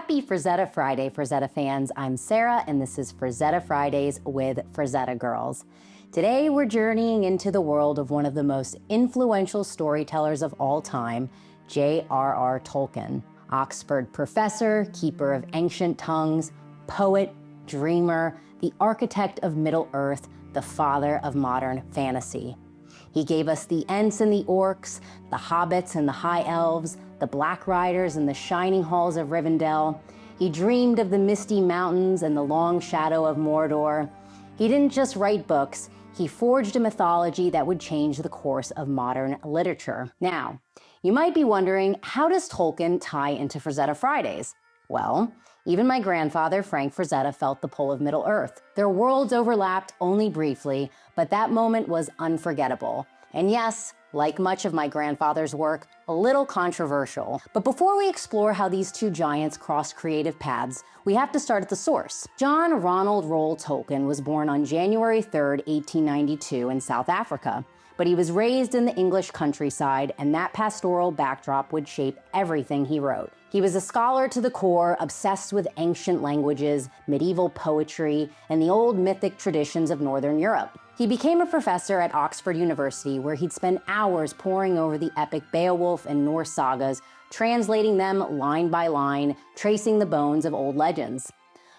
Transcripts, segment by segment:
Happy Frazetta Friday, Frazetta fans. I'm Sara, and this is Frazetta Fridays with Frazetta Girls. Today, we're journeying into the world of one of the most influential storytellers of all time, JRR Tolkien. Oxford professor, keeper of ancient tongues, poet, dreamer, the architect of Middle-earth, the father of modern fantasy. He gave us the Ents and the Orcs, the Hobbits and the High Elves, the Black Riders and the shining halls of Rivendell. He dreamed of the misty mountains and the long shadow of Mordor. He didn't just write books, he forged a mythology that would change the course of modern literature. Now, you might be wondering, how does Tolkien tie into Frazetta Fridays? Well, even my grandfather, Frank Frazetta, felt the pull of Middle-earth. Their worlds overlapped only briefly, but that moment was unforgettable. And yes, like much of my grandfather's work, a little controversial. But before we explore how these two giants crossed creative paths, we have to start at the source. John Ronald Reuel Tolkien was born on January 3rd, 1892 in South Africa. But he was raised in the English countryside, and that pastoral backdrop would shape everything he wrote. He was a scholar to the core, obsessed with ancient languages, medieval poetry, and the old mythic traditions of Northern Europe. He became a professor at Oxford University, where he'd spend hours poring over the epic Beowulf and Norse sagas, translating them line by line, tracing the bones of old legends.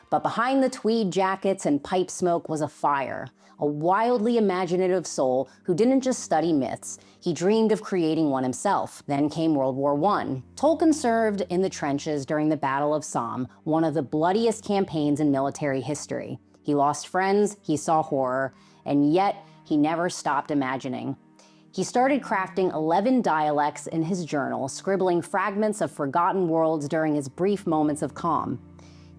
But behind the tweed jackets and pipe smoke was a fire, a wildly imaginative soul who didn't just study myths, he dreamed of creating one himself. Then came World War I. Tolkien served in the trenches during the Battle of Somme, one of the bloodiest campaigns in military history. He lost friends, he saw horror, and yet he never stopped imagining. He started crafting 11 dialects in his journal, scribbling fragments of forgotten worlds during his brief moments of calm.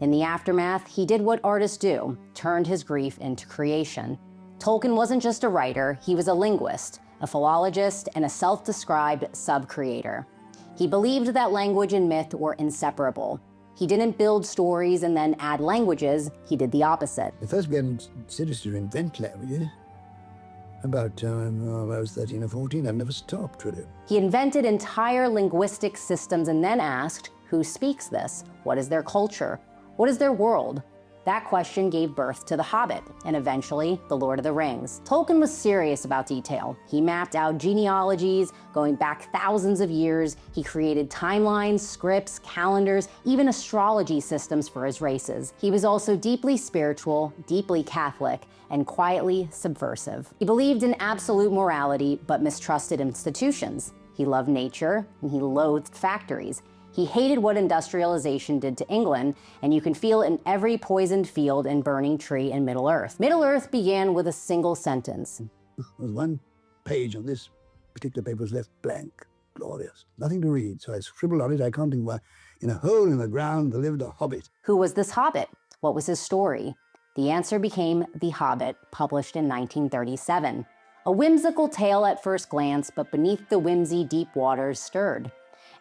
In the aftermath, he did what artists do, turned his grief into creation. Tolkien wasn't just a writer, he was a linguist, a philologist, and a self-described sub-creator. He believed that language and myth were inseparable. He didn't build stories and then add languages, he did the opposite. The first began seriously to invent languages about I was 13 or 14. I've never stopped, really. He invented entire linguistic systems and then asked, who speaks this? What is their culture? What is their world? That question gave birth to The Hobbit, and eventually, The Lord of the Rings. Tolkien was serious about detail. He mapped out genealogies, going back thousands of years. He created timelines, scripts, calendars, even astrology systems for his races. He was also deeply spiritual, deeply Catholic, and quietly subversive. He believed in absolute morality, but mistrusted institutions. He loved nature, and he loathed factories. He hated what industrialization did to England, and you can feel it in every poisoned field and burning tree in Middle-earth. Middle-earth began with a single sentence. There was one page on this particular paper was left blank. Glorious. Nothing to read. So I scribbled on it. I can't think why. In a hole in the ground there lived a hobbit. Who was this hobbit? What was his story? The answer became The Hobbit, published in 1937. A whimsical tale at first glance, but beneath the whimsy, deep waters stirred.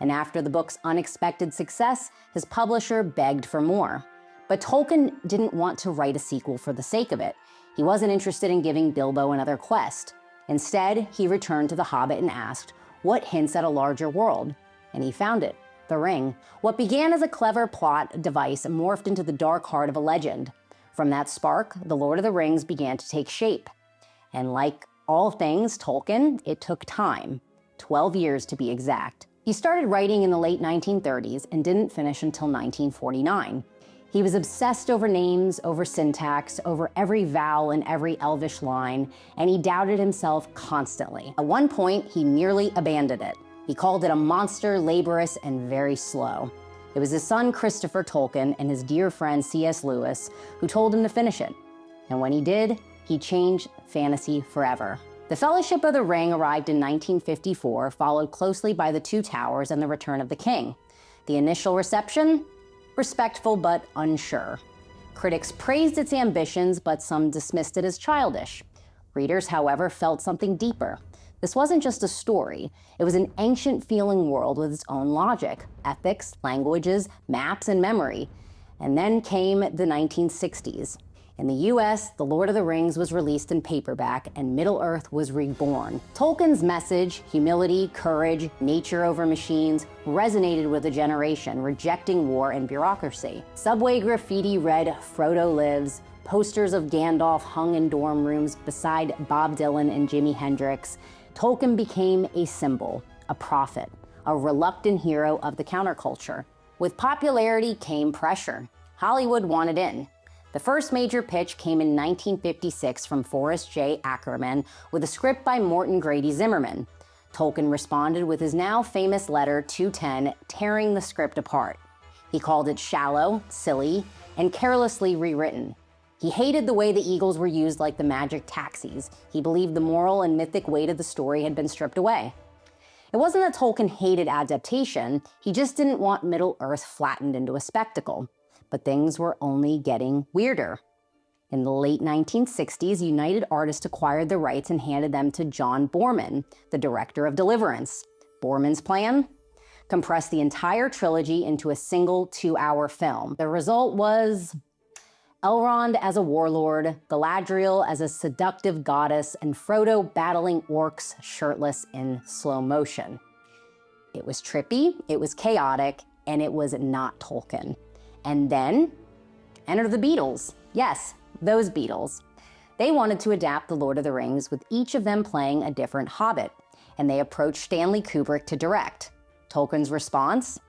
And after the book's unexpected success, his publisher begged for more. But Tolkien didn't want to write a sequel for the sake of it. He wasn't interested in giving Bilbo another quest. Instead, he returned to The Hobbit and asked, what hints at a larger world? And he found it, the ring. What began as a clever plot device morphed into the dark heart of a legend. From that spark, The Lord of the Rings began to take shape. And like all things Tolkien, it took time, 12 years to be exact. He started writing in the late 1930s and didn't finish until 1949. He was obsessed over names, over syntax, over every vowel in every Elvish line, and he doubted himself constantly. At one point, he nearly abandoned it. He called it a monster, laborious, and very slow. It was his son Christopher Tolkien and his dear friend C.S. Lewis who told him to finish it. And when he did, he changed fantasy forever. The Fellowship of the Ring arrived in 1954, followed closely by The Two Towers and The Return of the King. The initial reception? Respectful but unsure. Critics praised its ambitions, but some dismissed it as childish. Readers, however, felt something deeper. This wasn't just a story. It was an ancient-feeling world with its own logic, ethics, languages, maps, and memory. And then came the 1960s. In the US, The Lord of the Rings was released in paperback and Middle-earth was reborn. Tolkien's message, humility, courage, nature over machines, resonated with a generation rejecting war and bureaucracy. Subway graffiti read, "Frodo lives." Posters of Gandalf hung in dorm rooms beside Bob Dylan and Jimi Hendrix. Tolkien became a symbol, a prophet, a reluctant hero of the counterculture. With popularity came pressure. Hollywood wanted in. The first major pitch came in 1956 from Forrest J. Ackerman with a script by Morton Grady Zimmerman. Tolkien responded with his now famous letter 210, tearing the script apart. He called it shallow, silly, and carelessly rewritten. He hated the way the Eagles were used like the magic taxis. He believed the moral and mythic weight of the story had been stripped away. It wasn't that Tolkien hated adaptation, he just didn't want Middle-earth flattened into a spectacle. But things were only getting weirder. In the late 1960s, United Artists acquired the rights and handed them to John Boorman, the director of Deliverance. Boorman's plan? Compress the entire trilogy into a single 2-hour film. The result was Elrond as a warlord, Galadriel as a seductive goddess, and Frodo battling orcs shirtless in slow motion. It was trippy, it was chaotic, and it was not Tolkien. And then, enter the Beatles. Yes, those Beatles. They wanted to adapt The Lord of the Rings, with each of them playing a different hobbit, and they approached Stanley Kubrick to direct. Tolkien's response?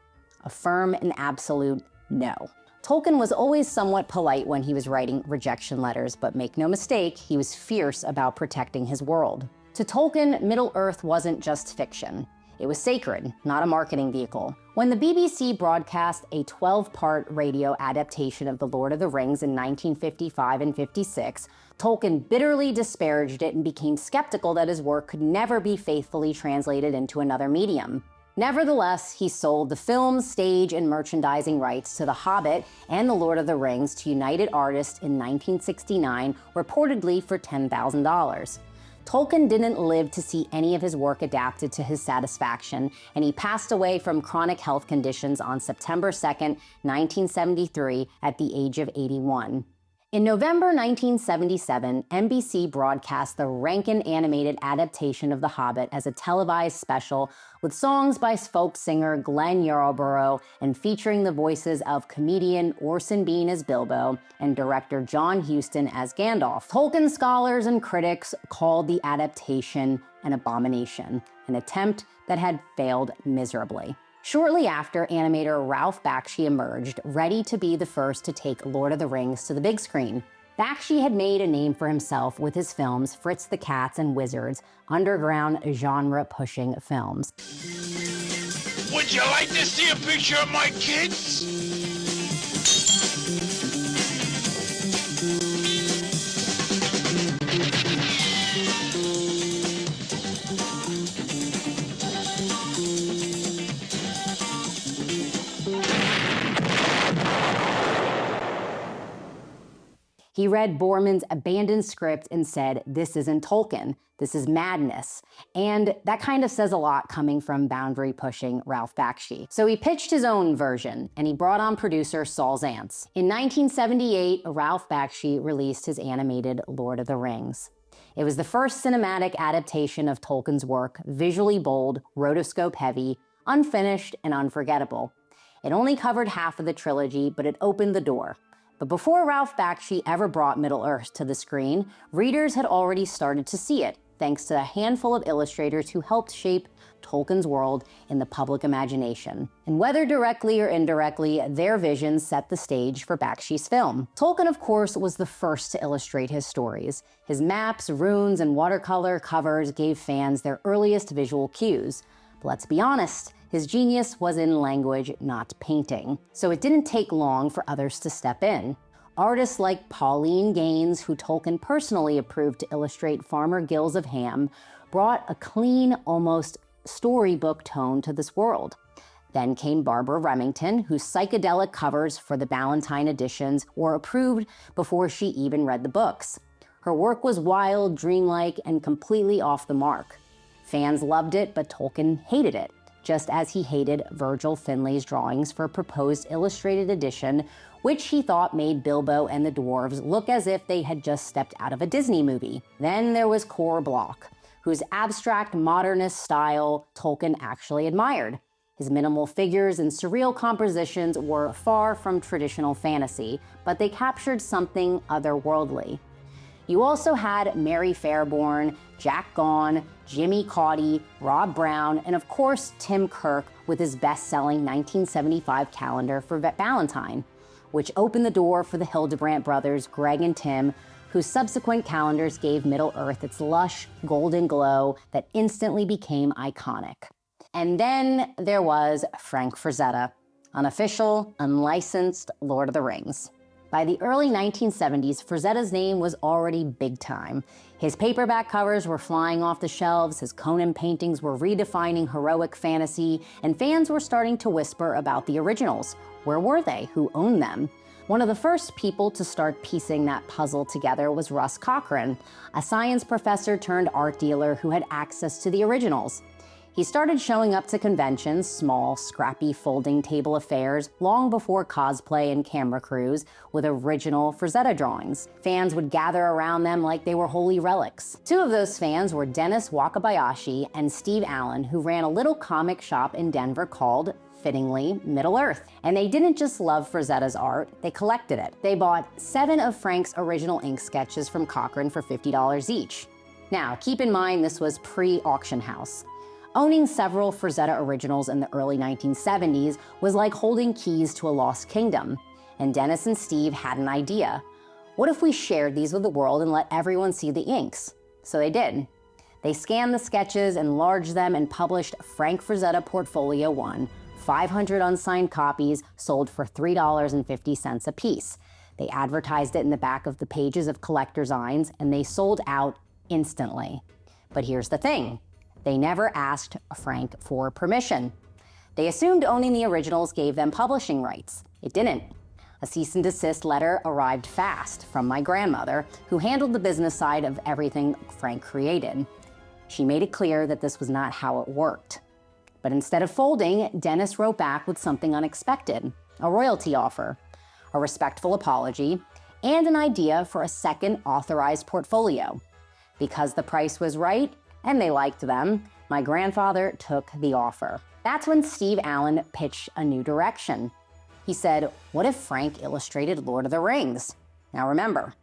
A firm and absolute no. Tolkien was always somewhat polite when he was writing rejection letters, but make no mistake, he was fierce about protecting his world. To Tolkien, Middle-earth wasn't just fiction. It was sacred, not a marketing vehicle. When the BBC broadcast a 12-part radio adaptation of The Lord of the Rings in 1955 and 56, Tolkien bitterly disparaged it and became skeptical that his work could never be faithfully translated into another medium. Nevertheless, he sold the film, stage, and merchandising rights to The Hobbit and The Lord of the Rings to United Artists in 1969, reportedly for $10,000. Tolkien didn't live to see any of his work adapted to his satisfaction, and he passed away from chronic health conditions on September 2, 1973, at the age of 81. In November 1977, NBC broadcast the Rankin animated adaptation of The Hobbit as a televised special with songs by folk singer Glenn Yarborough and featuring the voices of comedian Orson Bean as Bilbo and director John Huston as Gandalf. Tolkien scholars and critics called the adaptation an abomination, an attempt that had failed miserably. Shortly after, animator Ralph Bakshi emerged, ready to be the first to take Lord of the Rings to the big screen. Bakshi had made a name for himself with his films Fritz the Cats and Wizards, underground genre-pushing films. Would you like to see a picture of my kids? He read Boorman's abandoned script and said, "This isn't Tolkien, this is madness." And that kind of says a lot coming from boundary-pushing Ralph Bakshi. So he pitched his own version, and he brought on producer Saul Zaentz. In 1978, Ralph Bakshi released his animated Lord of the Rings. It was the first cinematic adaptation of Tolkien's work, visually bold, rotoscope-heavy, unfinished, and unforgettable. It only covered half of the trilogy, but it opened the door. But before Ralph Bakshi ever brought Middle-earth to the screen, readers had already started to see it, thanks to a handful of illustrators who helped shape Tolkien's world in the public imagination. And whether directly or indirectly, their visions set the stage for Bakshi's film. Tolkien, of course, was the first to illustrate his stories. His maps, runes, and watercolor covers gave fans their earliest visual cues. But let's be honest, his genius was in language, not painting. So it didn't take long for others to step in. Artists like Pauline Gaines, who Tolkien personally approved to illustrate Farmer Gills of Ham, brought a clean, almost storybook tone to this world. Then came Barbara Remington, whose psychedelic covers for the Ballantine editions were approved before she even read the books. Her work was wild, dreamlike, and completely off the mark. Fans loved it, but Tolkien hated it. just as he hated Virgil Finlay's drawings for a proposed illustrated edition, which he thought made Bilbo and the dwarves look as if they had just stepped out of a Disney movie. Then there was Cor Bloch, whose abstract modernist style Tolkien actually admired. His minimal figures and surreal compositions were far from traditional fantasy, but they captured something otherworldly. You also had Mary Fairborn, Jack Gaughan, Jimmy Cauty, Rob Brown, and of course Tim Kirk with his best-selling 1975 calendar for Valentine, which opened the door for the Hildebrandt brothers, Greg and Tim, whose subsequent calendars gave Middle-earth its lush, golden glow that instantly became iconic. And then there was Frank Frazetta, unofficial, unlicensed Lord of the Rings. By the early 1970s, Frazetta's name was already big time. His paperback covers were flying off the shelves, his Conan paintings were redefining heroic fantasy, and fans were starting to whisper about the originals. Where were they? Who owned them? One of the first people to start piecing that puzzle together was Russ Cochran, a science professor turned art dealer who had access to the originals. He started showing up to conventions, small, scrappy folding table affairs, long before cosplay and camera crews, with original Frazetta drawings. Fans would gather around them like they were holy relics. Two of those fans were Dennis Wakabayashi and Steve Allan, who ran a little comic shop in Denver called, fittingly, Middle-earth. And they didn't just love Frazetta's art, they collected it. They bought 7 of Frank's original ink sketches from Cochran for $50 each. Now, keep in mind this was pre-auction house. Owning several Frazetta originals in the early 1970s was like holding keys to a lost kingdom. And Dennis and Steve had an idea. What if we shared these with the world and let everyone see the inks? So they did. They scanned the sketches, enlarged them, and published Frank Frazetta Portfolio 1, 500 unsigned copies sold for $3.50 a piece. They advertised it in the back of the pages of collector signs, and they sold out instantly. But here's the thing. They never asked Frank for permission. They assumed owning the originals gave them publishing rights. It didn't. A cease and desist letter arrived fast from my grandmother, who handled the business side of everything Frank created. She made it clear that this was not how it worked. But instead of folding, Dennis wrote back with something unexpected, a royalty offer, a respectful apology, and an idea for a second authorized portfolio. Because the price was right, and they liked them, my grandfather took the offer. That's when Steve Allan pitched a new direction. He said, what if Frank illustrated Lord of the Rings? Now remember,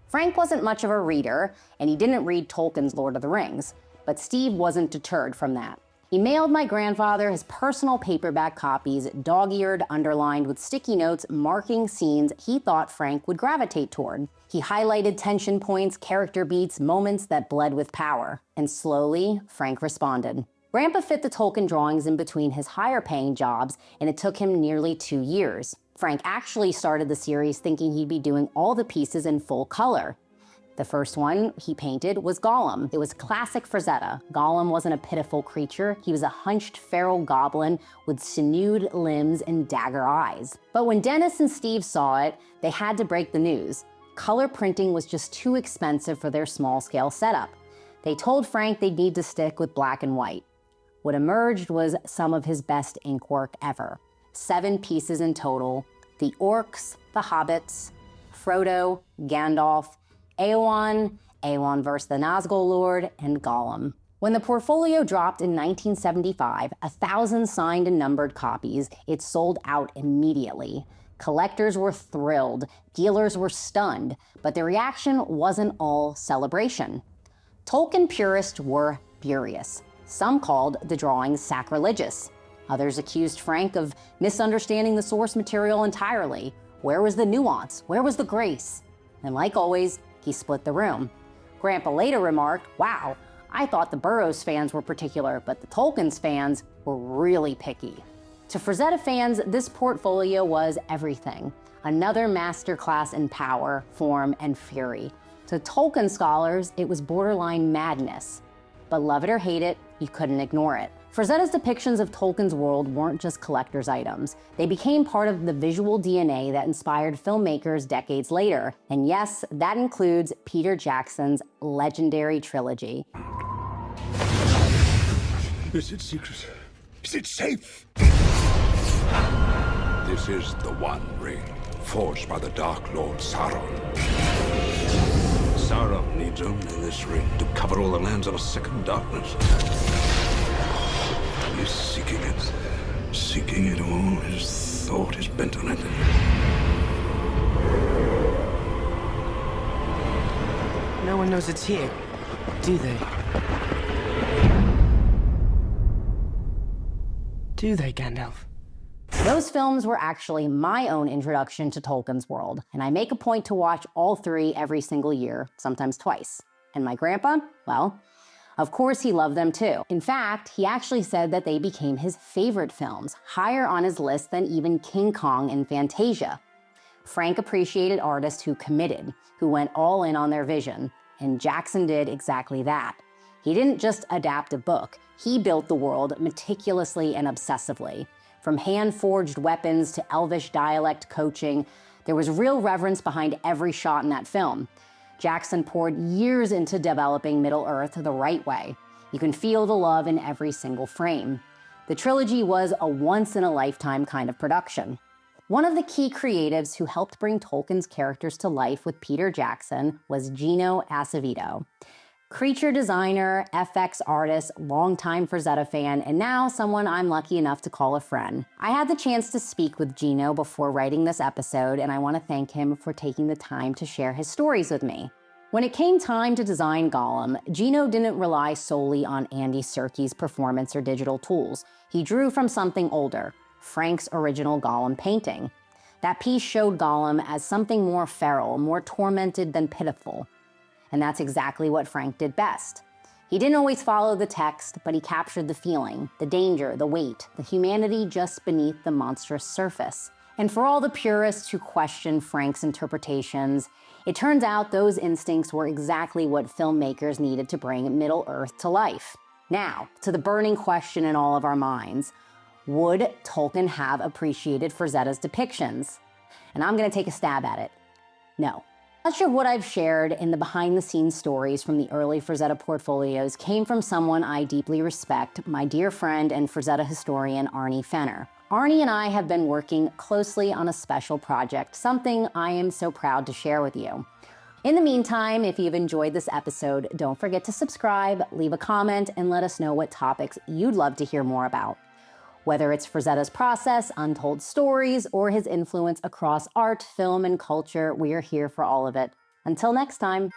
Frank wasn't much of a reader, and he didn't read Tolkien's Lord of the Rings, but Steve wasn't deterred from that. He mailed my grandfather his personal paperback copies, dog-eared, underlined with sticky notes marking scenes he thought Frank would gravitate toward. He highlighted tension points, character beats, moments that bled with power. And slowly, Frank responded. Grandpa fit the Tolkien drawings in between his higher-paying jobs, and it took him nearly 2 years. Frank actually started the series thinking he'd be doing all the pieces in full color. The first one he painted was Gollum. It was classic Frazetta. Gollum wasn't a pitiful creature. He was a hunched feral goblin with sinewed limbs and dagger eyes. But when Dennis and Steve saw it, they had to break the news. Color printing was just too expensive for their small-scale setup. They told Frank they'd need to stick with black and white. What emerged was some of his best ink work ever. 7 pieces in total: the orcs, the hobbits, Frodo, Gandalf, Eowyn versus the Nazgul Lord, and Gollum. When the portfolio dropped in 1975, 1,000 signed and numbered copies, it sold out immediately. Collectors were thrilled, dealers were stunned, but the reaction wasn't all celebration. Tolkien purists were furious. Some called the drawings sacrilegious. Others accused Frank of misunderstanding the source material entirely. Where was the nuance? Where was the grace? And like always, he split the room. Grandpa later remarked, wow, I thought the Burroughs fans were particular, but the Tolkien's fans were really picky. To Frazetta fans, this portfolio was everything. Another masterclass in power, form, and fury. To Tolkien scholars, it was borderline madness. But love it or hate it, you couldn't ignore it. Frazetta's depictions of Tolkien's world weren't just collector's items. They became part of the visual DNA that inspired filmmakers decades later. And yes, that includes Peter Jackson's legendary trilogy. Is it secret? Is it safe? This is the One Ring, forged by the Dark Lord Sauron. Sauron needs only this ring to cover all the lands of a second darkness. He's seeking it. Seeking it all. His thought is bent on it. No one knows it's here, do they? Do they, Gandalf? Those films were actually my own introduction to Tolkien's world, and I make a point to watch all three every single year, sometimes twice. And my grandpa? Well, of course he loved them too. In fact, he actually said that they became his favorite films, higher on his list than even King Kong and Fantasia. Frank appreciated artists who committed, who went all in on their vision, and Jackson did exactly that. He didn't just adapt a book, he built the world meticulously and obsessively. From hand-forged weapons to Elvish dialect coaching, there was real reverence behind every shot in that film. Jackson poured years into developing Middle-earth the right way. You can feel the love in every single frame. The trilogy was a once-in-a-lifetime kind of production. One of the key creatives who helped bring Tolkien's characters to life with Peter Jackson was Gino Acevedo. Creature designer, FX artist, longtime Frazetta fan, and now someone I'm lucky enough to call a friend. I had the chance to speak with Gino before writing this episode, and I want to thank him for taking the time to share his stories with me. When it came time to design Gollum, Gino didn't rely solely on Andy Serkis's performance or digital tools. He drew from something older, Frank's original Gollum painting. That piece showed Gollum as something more feral, more tormented than pitiful. And that's exactly what Frank did best. He didn't always follow the text, but he captured the feeling, the danger, the weight, the humanity just beneath the monstrous surface. And for all the purists who question Frank's interpretations, it turns out those instincts were exactly what filmmakers needed to bring Middle-earth to life. Now, to the burning question in all of our minds, would Tolkien have appreciated Frazetta's depictions? And I'm gonna take a stab at it. No. Much of what I've shared in the behind-the-scenes stories from the early Frazetta portfolios came from someone I deeply respect, my dear friend and Frazetta historian, Arnie Fenner. Arnie and I have been working closely on a special project, something I am so proud to share with you. In the meantime, if you've enjoyed this episode, don't forget to subscribe, leave a comment, and let us know what topics you'd love to hear more about. Whether it's Frazetta's process, untold stories, or his influence across art, film, and culture, we are here for all of it. Until next time.